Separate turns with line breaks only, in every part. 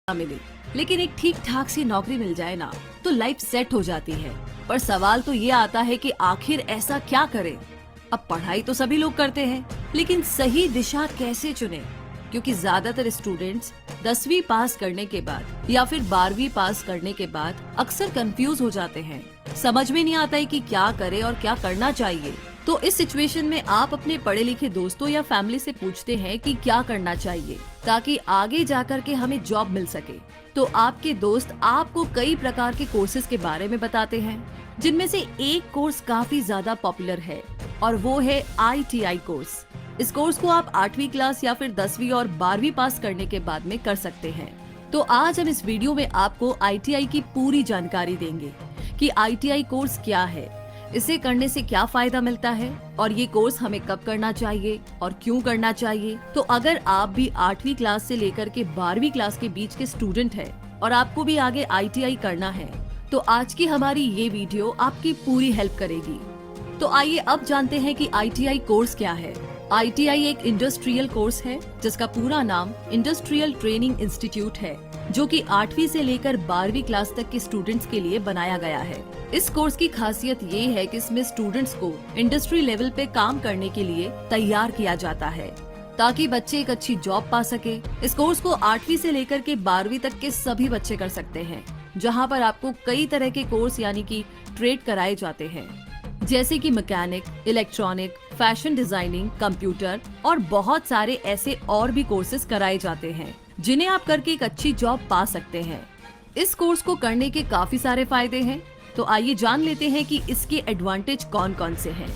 मिले, लेकिन एक ठीक ठाक सी नौकरी मिल जाए ना तो लाइफ सेट हो जाती है। पर सवाल तो ये आता है कि आखिर ऐसा क्या करें। अब पढ़ाई तो सभी लोग करते हैं, लेकिन सही दिशा कैसे चुने? क्योंकि ज्यादातर स्टूडेंट्स 10वीं पास करने के बाद या फिर 12वीं पास करने के बाद अक्सर कंफ्यूज हो जाते हैं। समझ में नहीं आता है कि क्या करें और क्या करना चाहिए। तो इस सिचुएशन में आप अपने पढ़े लिखे दोस्तों या फैमिली से पूछते हैं कि क्या करना चाहिए ताकि आगे जाकर के हमें जॉब मिल सके। तो आपके दोस्त आपको कई प्रकार के कोर्सेज के बारे में बताते हैं, जिनमें से एक कोर्स काफी ज्यादा पॉपुलर है और वो है ITI कोर्स। इस कोर्स को आप 8वीं क्लास या फिर 10वीं और 12वीं पास करने के बाद में कर सकते हैं। तो आज हम इस वीडियो में आपको ITI की पूरी जानकारी देंगे कि ITI कोर्स क्या है, इसे करने से क्या फायदा मिलता है और ये कोर्स हमें कब करना चाहिए और क्यों करना चाहिए। तो अगर आप भी 8वीं क्लास से लेकर के 12वीं क्लास के बीच के स्टूडेंट हैं और आपको भी आगे ITI करना है, तो आज की हमारी ये वीडियो आपकी पूरी हेल्प करेगी। तो आइए अब जानते हैं कि ITI कोर्स क्या है। ITI एक इंडस्ट्रियल कोर्स है जिसका पूरा नाम इंडस्ट्रियल ट्रेनिंग इंस्टीट्यूट है, जो कि 8वीं से लेकर 12वीं क्लास तक के स्टूडेंट्स के लिए बनाया गया है। इस कोर्स की खासियत ये है कि इसमें स्टूडेंट्स को इंडस्ट्री लेवल पे काम करने के लिए तैयार किया जाता है ताकि बच्चे एक अच्छी जॉब पा सके। इस कोर्स को 8वीं से लेकर के 12वीं तक के सभी बच्चे कर सकते हैं, जहाँ पर आपको कई तरह के कोर्स यानी कि ट्रेड कराए जाते हैं, जैसे कि mechanic, electronic, fashion designing, computer और बहुत सारे ऐसे और भी कोर्सेज कराए जाते हैं जिन्हें आप करके एक अच्छी जॉब पा सकते हैं। इस कोर्स को करने के काफी सारे फायदे हैं, तो आइए जान लेते हैं कि इसके एडवांटेज कौन कौन से हैं।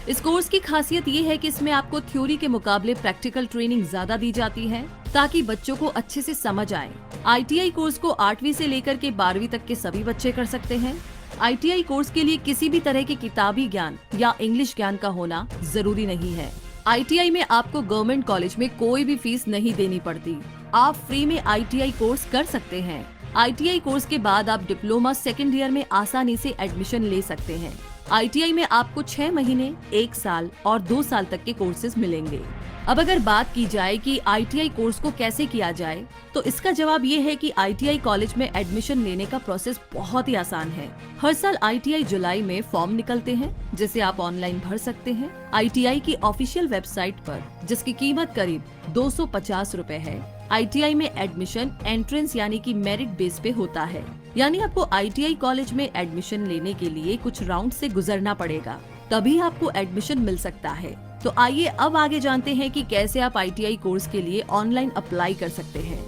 इस कोर्स की खासियत ये है कि इसमें आपको थ्योरी के मुकाबले प्रैक्टिकल ट्रेनिंग ज्यादा दी जाती है ताकि बच्चों को अच्छे से समझ आए। ITI कोर्स को 8वीं से लेकर के 12वीं तक के सभी बच्चे कर सकते हैं। ITI कोर्स के लिए किसी भी तरह के किताबी ज्ञान या इंग्लिश ज्ञान का होना जरूरी नहीं है। ITI में आपको गवर्नमेंट कॉलेज में कोई भी फीस नहीं देनी पड़ती। आप फ्री में ITI कोर्स कर सकते हैं। ITI कोर्स के बाद आप डिप्लोमा सेकेंड ईयर में आसानी से एडमिशन ले सकते हैं। ITI में आपको 6 महीने, 1 साल और 2 साल तक के कोर्सेज मिलेंगे। अब अगर बात की जाए कि ITI कोर्स को कैसे किया जाए, तो इसका जवाब ये है कि ITI कॉलेज में एडमिशन लेने का प्रोसेस बहुत ही आसान है। हर साल ITI जुलाई में फॉर्म निकलते हैं, जिसे आप ऑनलाइन भर सकते हैं। ITI की ऑफिशियल वेबसाइट पर, जिसकी कीमत करीब 250 रुपए है, ITI में एडमिशन एंट्रेंस यानी कि मेरिट बेस पे होता है। यानी आपको ITI कॉलेज में एडमिशन लेने के लिए कुछ राउंड से गुजरना पड़ेगा, तभी आपको एडमिशन मिल सकता है। तो आइए अब आगे जानते हैं कि कैसे आप ITI कोर्स के लिए ऑनलाइन अप्लाई कर सकते हैं।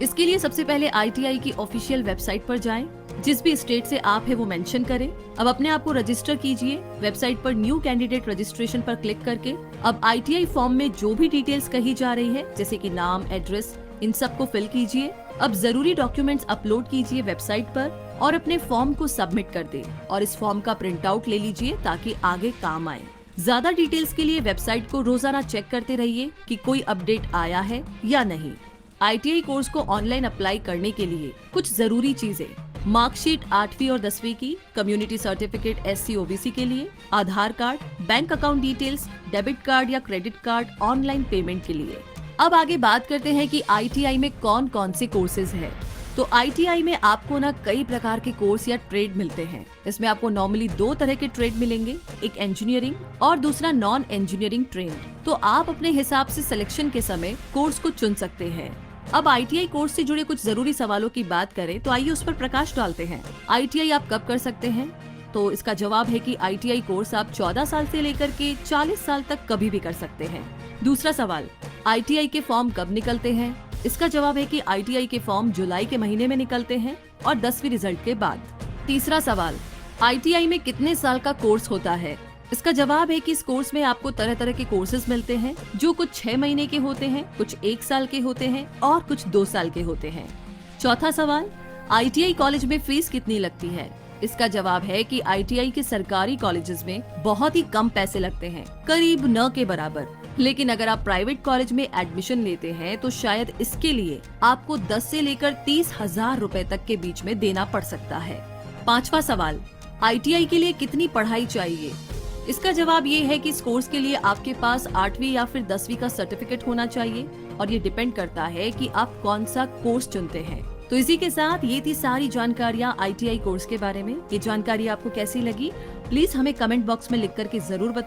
इसके लिए सबसे पहले ITI की ऑफिशियल वेबसाइट पर जाएं, जिस भी स्टेट से आप है वो मेंशन करें। अब अपने आप को रजिस्टर कीजिए। वेबसाइट पर न्यू कैंडिडेट रजिस्ट्रेशन पर क्लिक करके अब ITI फॉर्म में जो भी डिटेल्स कही जा रही है, जैसे कि नाम, एड्रेस, इन सब को फिल कीजिए। अब जरूरी डॉक्यूमेंट्स अपलोड कीजिए वेबसाइट पर और अपने फॉर्म को सबमिट कर दें और इस फॉर्म का प्रिंट आउट ले लीजिए ताकि आगे काम आए। ज्यादा डिटेल्स के लिए वेबसाइट को रोजाना चेक करते रहिए कि कोई अपडेट आया है या नहीं। ITI कोर्स को ऑनलाइन अप्लाई करने के लिए कुछ जरूरी चीजें: मार्कशीट 8वीं और 10वीं की, कम्युनिटी सर्टिफिकेट SC OBC के लिए, Aadhaar card, bank account details, debit card या क्रेडिट कार्ड, ऑनलाइन पेमेंट के लिए। अब आगे बात करते हैं कि ITI में कौन कौन से कोर्सेज हैं। तो ITI में आपको ना कई प्रकार के कोर्स या ट्रेड मिलते हैं। इसमें आपको नॉर्मली 2 तरह के ट्रेड मिलेंगे, एक इंजीनियरिंग और दूसरा नॉन इंजीनियरिंग ट्रेड। तो आप अपने हिसाब से सिलेक्शन के समय कोर्स को चुन सकते हैं। अब ITI कोर्स से जुड़े कुछ जरूरी सवालों की बात करें तो आइए उस पर प्रकाश डालते हैं। ITI आप कब कर सकते हैं? तो इसका जवाब है कि ITI कोर्स आप 14 साल से लेकर के 40 साल तक कभी भी कर सकते हैं। दूसरा सवाल, ITI के फॉर्म कब निकलते हैं? इसका जवाब है कि ITI के फॉर्म जुलाई के महीने में निकलते हैं और 10वीं रिजल्ट के बाद। तीसरा सवाल, ITI में कितने साल का कोर्स होता है? इसका जवाब है कि इस कोर्स में आपको तरह तरह के कोर्सेज मिलते हैं, जो कुछ 6 महीने के होते हैं, कुछ 1 साल के होते हैं और कुछ 2 साल के होते हैं। चौथा सवाल, ITI कॉलेज में फीस कितनी लगती है? इसका जवाब है कि ITI के सरकारी कॉलेजेस में बहुत ही कम पैसे लगते हैं, करीब न के बराबर। लेकिन अगर आप प्राइवेट कॉलेज में एडमिशन लेते हैं तो शायद इसके लिए आपको 10 से लेकर 30,000 रुपए तक के बीच में देना पड़ सकता है। पांचवा सवाल, ITI के लिए कितनी पढ़ाई चाहिए? इसका जवाब ये है कि इस कोर्स के लिए आपके पास 8वीं या फिर 10वीं का सर्टिफिकेट होना चाहिए और ये डिपेंड करता है कि आप कौन सा कोर्स चुनते हैं। तो इसी के साथ ये थी सारी जानकारियां ITI कोर्स के बारे में। ये जानकारी आपको कैसी लगी, प्लीज हमें कमेंट बॉक्स में लिख करके जरूर बताएं।